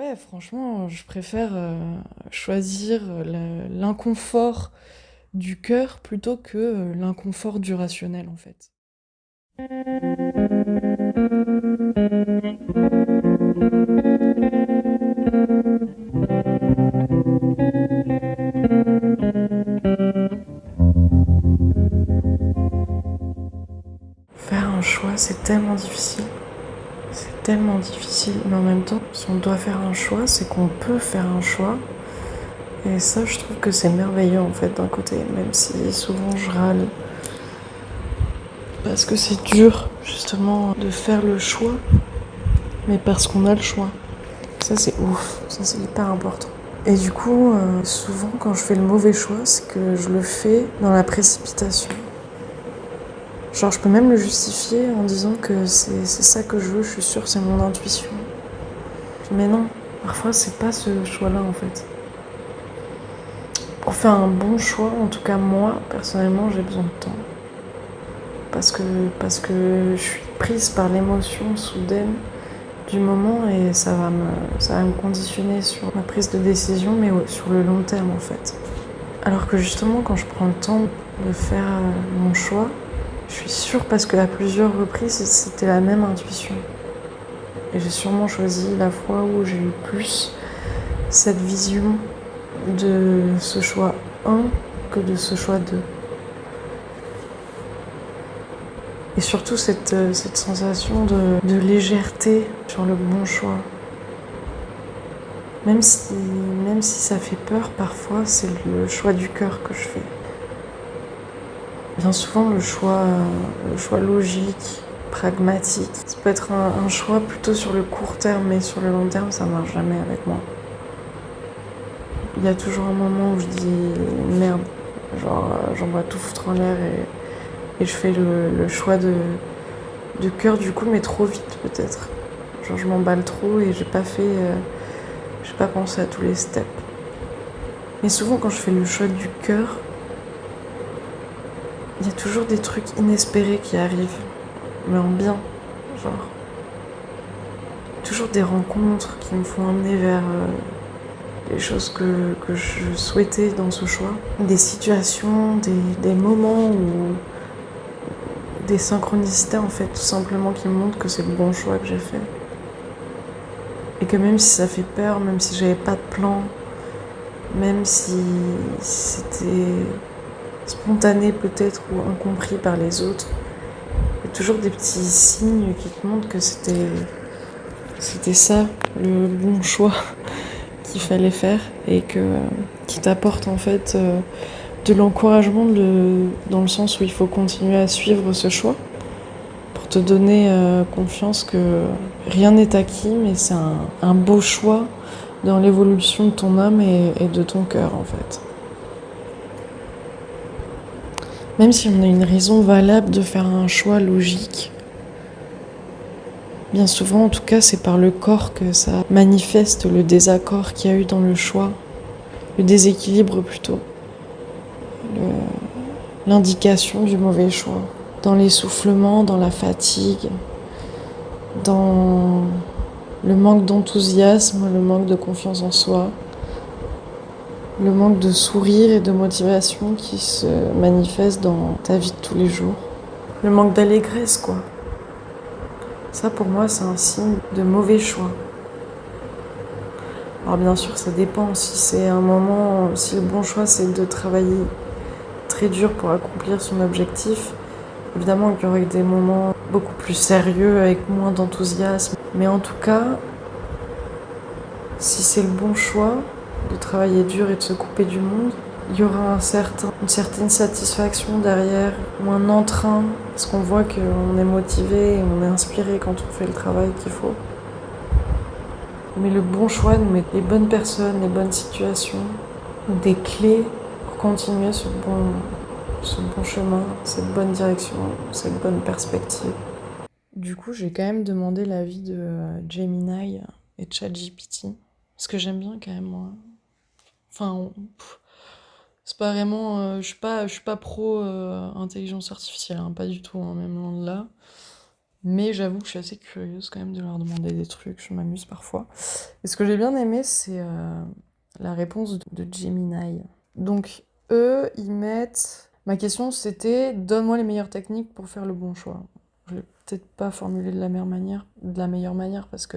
Ouais, franchement, je préfère choisir l'inconfort du cœur plutôt que l'inconfort du rationnel, en fait. Faire un choix, c'est tellement difficile. C'est tellement difficile, mais en même temps, si on doit faire un choix, c'est qu'on peut faire un choix. Et ça, je trouve que c'est merveilleux, en fait, d'un côté, même si souvent je râle. Parce que c'est dur, justement, de faire le choix, mais parce qu'on a le choix. Ça, c'est ouf. Ça, c'est hyper important. Et du coup, souvent, quand je fais le mauvais choix, c'est que je le fais dans la précipitation. Genre, je peux même le justifier en disant que c'est ça que je veux, je suis sûre, c'est mon intuition. Mais non, parfois, c'est pas ce choix-là, en fait. Pour faire un bon choix, en tout cas, moi, personnellement, j'ai besoin de temps. Parce que je suis prise par l'émotion soudaine du moment et ça va me conditionner sur ma prise de décision, mais sur le long terme en fait. Alors que justement, quand je prends le temps de faire mon choix, je suis sûre parce qu'à plusieurs reprises, c'était la même intuition. Et j'ai sûrement choisi la fois où j'ai eu plus cette vision de ce choix 1 que de ce choix 2. Et surtout cette sensation de légèreté sur le bon choix. Même si ça fait peur, parfois, c'est le choix du cœur que je fais. Bien souvent, le choix logique, pragmatique, ça peut être un choix plutôt sur le court terme, mais sur le long terme, ça marche jamais avec moi. Il y a toujours un moment où je dis merde, genre j'envoie tout foutre en l'air et je fais le choix de cœur du coup, mais trop vite peut-être. Genre je m'emballe trop et j'ai pas pensé à tous les steps. Mais souvent quand je fais le choix du cœur, il y a toujours des trucs inespérés qui arrivent, mais en bien, genre. Toujours des rencontres qui me font amener vers les choses que je souhaitais dans ce choix. Des situations, des moments où des synchronicités en fait, tout simplement qui me montrent que c'est le bon choix que j'ai fait. Et que même si ça fait peur, même si j'avais pas de plan, même si c'était spontané peut-être ou incompris par les autres, il y a toujours des petits signes qui te montrent que c'était ça le bon choix qu'il fallait faire et qui t'apporte en fait de l'encouragement dans le sens où il faut continuer à suivre ce choix pour te donner confiance que rien n'est acquis, mais c'est un beau choix dans l'évolution de ton âme et de ton cœur en fait. Même si on a une raison valable de faire un choix logique, bien souvent en tout cas c'est par le corps que ça manifeste le désaccord qu'il y a eu dans le choix, le déséquilibre plutôt, l'indication du mauvais choix, dans l'essoufflement, dans la fatigue, dans le manque d'enthousiasme, le manque de confiance en soi, le manque de sourire et de motivation qui se manifeste dans ta vie de tous les jours. Le manque d'allégresse, quoi. Ça, pour moi, c'est un signe de mauvais choix. Alors bien sûr, ça dépend. Si c'est un moment, si le bon choix, c'est de travailler très dur pour accomplir son objectif, évidemment qu'il y aurait des moments beaucoup plus sérieux, avec moins d'enthousiasme. Mais en tout cas, si c'est le bon choix de travailler dur et de se couper du monde, il y aura une certaine satisfaction derrière, ou un entrain, parce qu'on voit qu'on est motivé et on est inspiré quand on fait le travail qu'il faut. Mais le bon choix nous met les bonnes personnes, les bonnes situations, des clés pour continuer ce bon chemin, cette bonne direction, cette bonne perspective. Du coup, j'ai quand même demandé l'avis de Gemini et de ChatGPT, parce que j'aime bien quand même moi. Enfin, c'est pas vraiment, je suis pas pro intelligence artificielle, hein, pas du tout, hein, même loin de là. Mais j'avoue que je suis assez curieuse quand même de leur demander des trucs, je m'amuse parfois. Et ce que j'ai bien aimé, c'est la réponse de Gemini. Donc, eux, ils mettent... Ma question, c'était « Donne-moi les meilleures techniques pour faire le bon choix ». Je l'ai peut-être pas formulé de la meilleure manière, parce que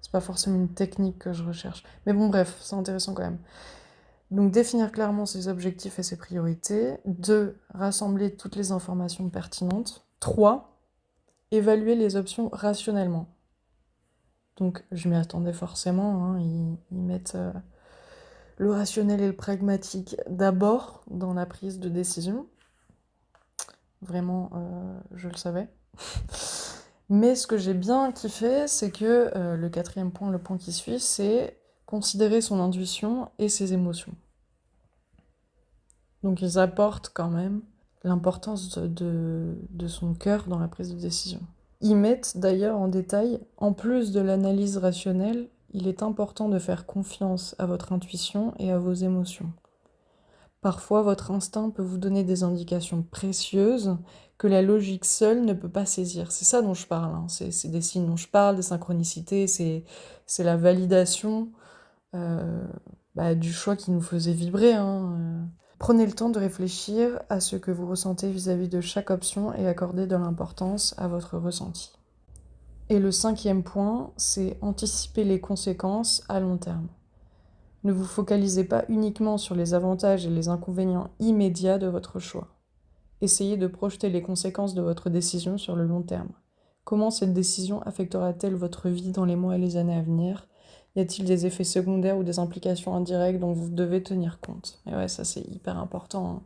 c'est pas forcément une technique que je recherche. Mais bon, bref, c'est intéressant quand même. Donc, définir clairement ses objectifs et ses priorités. 2. Rassembler toutes les informations pertinentes. 3. Évaluer les options rationnellement. Donc, je m'y attendais forcément, hein, ils mettent le rationnel et le pragmatique d'abord dans la prise de décision. Vraiment, je le savais. Mais ce que j'ai bien kiffé, c'est que le 4e point, le point qui suit, c'est considérer son intuition et ses émotions. Donc ils apportent quand même l'importance de son cœur dans la prise de décision. Ils mettent d'ailleurs en détail, en plus de l'analyse rationnelle, il est important de faire confiance à votre intuition et à vos émotions. Parfois, votre instinct peut vous donner des indications précieuses que la logique seule ne peut pas saisir. C'est ça dont je parle, hein. C'est des signes dont je parle, des synchronicités, c'est la validation du choix qui nous faisait vibrer, hein. Prenez le temps de réfléchir à ce que vous ressentez vis-à-vis de chaque option et accordez de l'importance à votre ressenti. Et le 5e point, c'est anticiper les conséquences à long terme. Ne vous focalisez pas uniquement sur les avantages et les inconvénients immédiats de votre choix. Essayez de projeter les conséquences de votre décision sur le long terme. Comment cette décision affectera-t-elle votre vie dans les mois et les années à venir ? Y a-t-il des effets secondaires ou des implications indirectes dont vous devez tenir compte ? Et ouais, ça c'est hyper important, hein.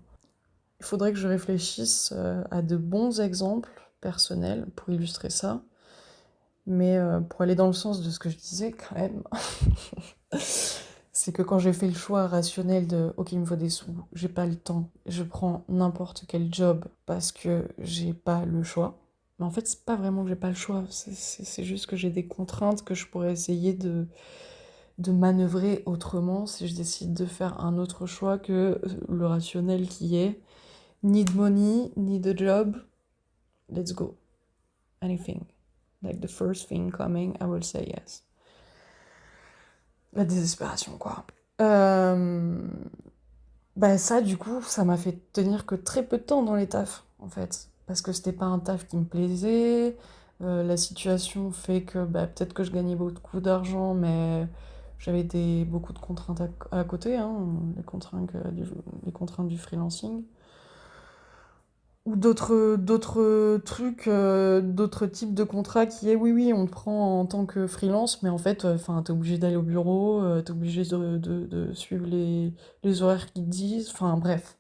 Il faudrait que je réfléchisse à de bons exemples personnels pour illustrer ça. Mais pour aller dans le sens de ce que je disais quand même, c'est que quand j'ai fait le choix rationnel de « ok, il me faut des sous, j'ai pas le temps, je prends n'importe quel job parce que j'ai pas le choix ». Mais en fait, c'est pas vraiment que j'ai pas le choix, c'est juste que j'ai des contraintes que je pourrais essayer de manœuvrer autrement si je décide de faire un autre choix que le rationnel qui est « need money, need a job, let's go, anything ». Like the first thing coming, I will say yes. La désespération, quoi. Ça, du coup, ça m'a fait tenir que très peu de temps dans les tafs, en fait. Parce que c'était pas un taf qui me plaisait. La situation fait que peut-être que je gagnais beaucoup d'argent, mais j'avais beaucoup de contraintes à côté, hein, les contraintes du freelancing. Ou d'autres trucs, d'autres types de contrats qui est oui, on te prend en tant que freelance, mais en fait, t'es obligé d'aller au bureau, t'es obligé de suivre les horaires qu'ils te disent, enfin bref,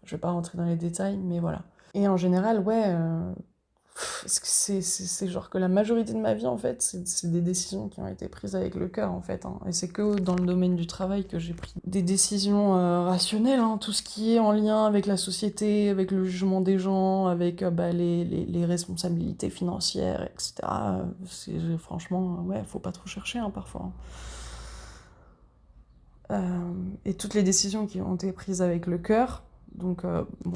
je vais pas rentrer dans les détails, mais voilà. Et en général, ouais, c'est genre que la majorité de ma vie, en fait, c'est des décisions qui ont été prises avec le cœur, en fait, hein. Et c'est que dans le domaine du travail que j'ai pris des décisions rationnelles, hein. Tout ce qui est en lien avec la société, avec le jugement des gens, avec les responsabilités financières, etc. Franchement, ouais, faut pas trop chercher, hein, parfois. Et toutes les décisions qui ont été prises avec le cœur, donc,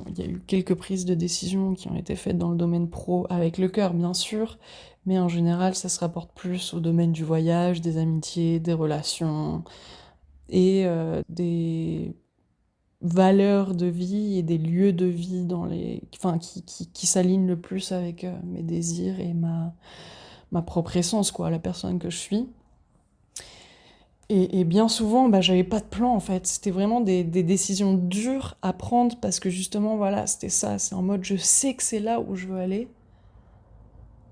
il y a eu quelques prises de décision qui ont été faites dans le domaine pro avec le cœur, bien sûr, mais en général, ça se rapporte plus au domaine du voyage, des amitiés, des relations et des valeurs de vie et des lieux de vie qui s'alignent le plus avec mes désirs et ma propre essence, quoi, la personne que je suis. Et bien souvent, j'avais pas de plan, en fait. C'était vraiment des décisions dures à prendre parce que justement, voilà, c'était ça. C'est en mode, je sais que c'est là où je veux aller,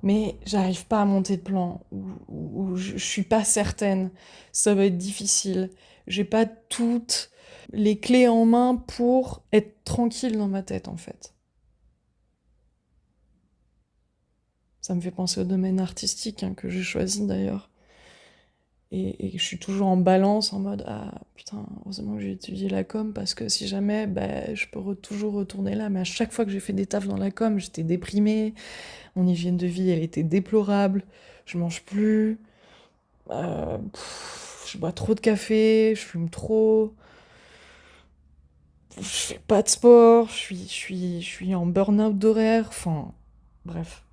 mais j'arrive pas à monter de plan, ou je suis pas certaine. Ça va être difficile. J'ai pas toutes les clés en main pour être tranquille dans ma tête, en fait. Ça me fait penser au domaine artistique, hein, que j'ai choisi d'ailleurs. Et je suis toujours en balance, en mode « Ah, putain, heureusement que j'ai étudié la com, parce que si jamais, je peux toujours retourner là. » Mais à chaque fois que j'ai fait des tafs dans la com, j'étais déprimée, mon hygiène de vie, elle était déplorable, je mange plus, je bois trop de café, je fume trop, je fais pas de sport, je suis en burn-out d'horaire, enfin, bref.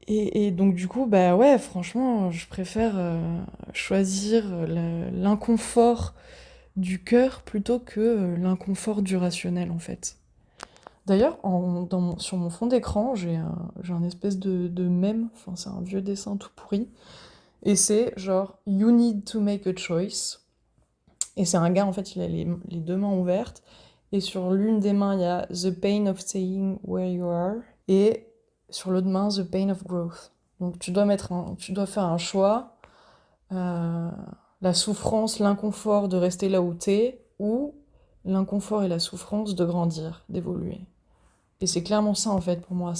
Et donc du coup, bah ouais, franchement, je préfère choisir l'inconfort du cœur plutôt que l'inconfort du rationnel en fait. D'ailleurs, sur mon fond d'écran, j'ai un espèce de mème, enfin c'est un vieux dessin tout pourri, et c'est genre You need to make a choice. Et c'est un gars, en fait, il a les deux mains ouvertes, et sur l'une des mains, il y a The pain of staying where you are, et sur l'autre main, The pain of growth. Donc tu dois faire un choix, euh, la souffrance, l'inconfort de rester là où t'es, ou l'inconfort et la souffrance de grandir, d'évoluer. Et c'est clairement ça en fait pour moi.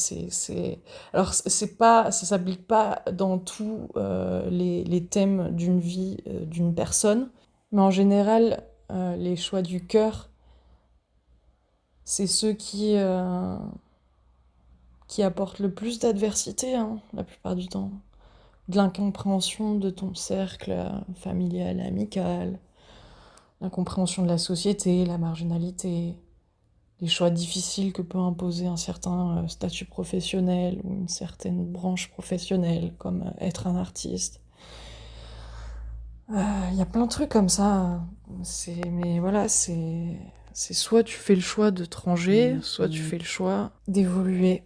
Alors c'est pas, ça s'applique pas dans tous les thèmes d'une vie d'une personne, mais en général, les choix du cœur, c'est ceux qui apportent le plus d'adversité, hein, la plupart du temps. De l'incompréhension de ton cercle familial, amical, l'incompréhension de la société, la marginalité, les choix difficiles que peut imposer un certain statut professionnel ou une certaine branche professionnelle, comme être un artiste. Il y a plein de trucs comme ça. Mais voilà, c'est soit tu fais le choix de te ranger, soit tu fais le choix d'évoluer,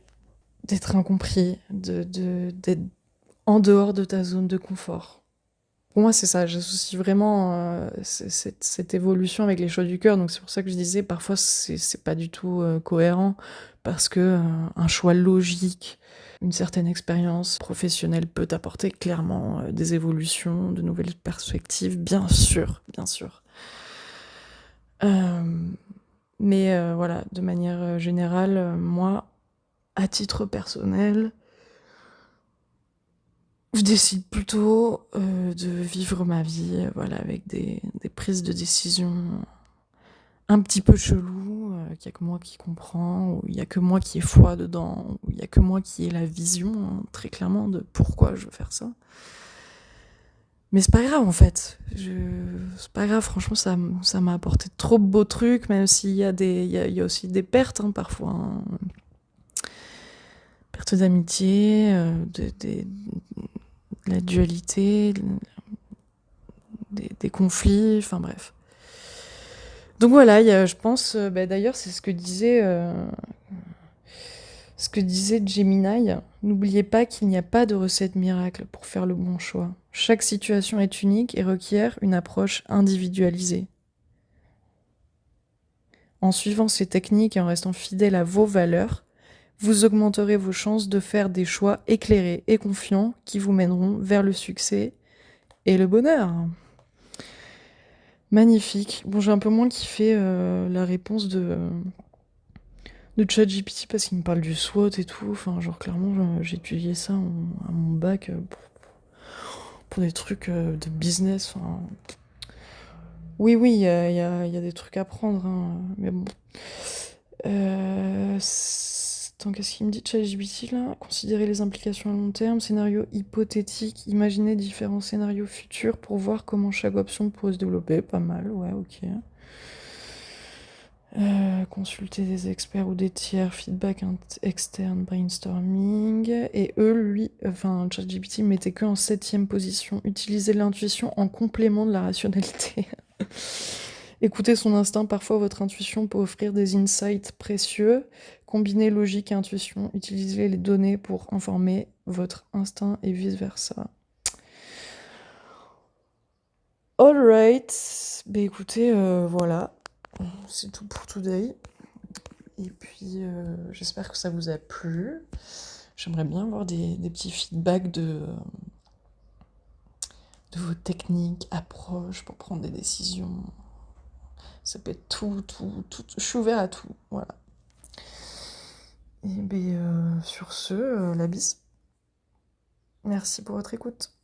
d'être incompris, d'être en dehors de ta zone de confort. Pour moi, c'est ça. J'associe vraiment cette évolution avec les choix du cœur. Donc c'est pour ça que je disais, parfois, c'est pas du tout cohérent. Parce que un choix logique, une certaine expérience professionnelle peut apporter clairement des évolutions, de nouvelles perspectives, bien sûr, bien sûr. Mais voilà, de manière générale, moi, à titre personnel, je décide plutôt de vivre ma vie, voilà, avec des prises de décision un petit peu chelou, qu'il y a que moi qui comprends, où il y a que moi qui ai foi dedans, où il y a que moi qui ai la vision, hein, très clairement, de pourquoi je veux faire ça. Mais c'est pas grave en fait. C'est pas grave, franchement, ça m'a apporté trop de beaux trucs, même s'il y a il y a aussi des pertes hein, parfois. Hein. Perte d'amitié, de la dualité, des conflits, enfin bref. Donc voilà, je pense, d'ailleurs, c'est ce que disait Gemini. N'oubliez pas qu'il n'y a pas de recette miracle pour faire le bon choix. Chaque situation est unique et requiert une approche individualisée. En suivant ces techniques et en restant fidèle à vos valeurs, vous augmenterez vos chances de faire des choix éclairés et confiants qui vous mèneront vers le succès et le bonheur. Magnifique. Bon, j'ai un peu moins kiffé la réponse de ChatGPT parce qu'il me parle du SWOT et tout. Enfin, genre, clairement, j'ai étudié ça à mon bac pour des trucs de business. Enfin, oui, il y a des trucs à prendre, hein, mais bon. Attends, qu'est-ce qu'il me dit ChatGPT là? Considérer les implications à long terme, scénario hypothétique, imaginer différents scénarios futurs pour voir comment chaque option pourrait se développer. Pas mal, ouais, ok. Consulter des experts ou des tiers, feedback externe, brainstorming. Et eux, ChatGPT mettait que en 7e position. Utiliser l'intuition en complément de la rationalité. Écoutez son instinct, parfois votre intuition peut offrir des insights précieux. Combinez logique et intuition, utilisez les données pour informer votre instinct et vice-versa. Alright, écoutez, voilà, c'est tout pour today. Et puis, j'espère que ça vous a plu. J'aimerais bien avoir des petits feedbacks de vos techniques, approches pour prendre des décisions. Ça peut être tout. Je suis ouvert à tout, voilà. Et sur ce, la bise. Merci pour votre écoute.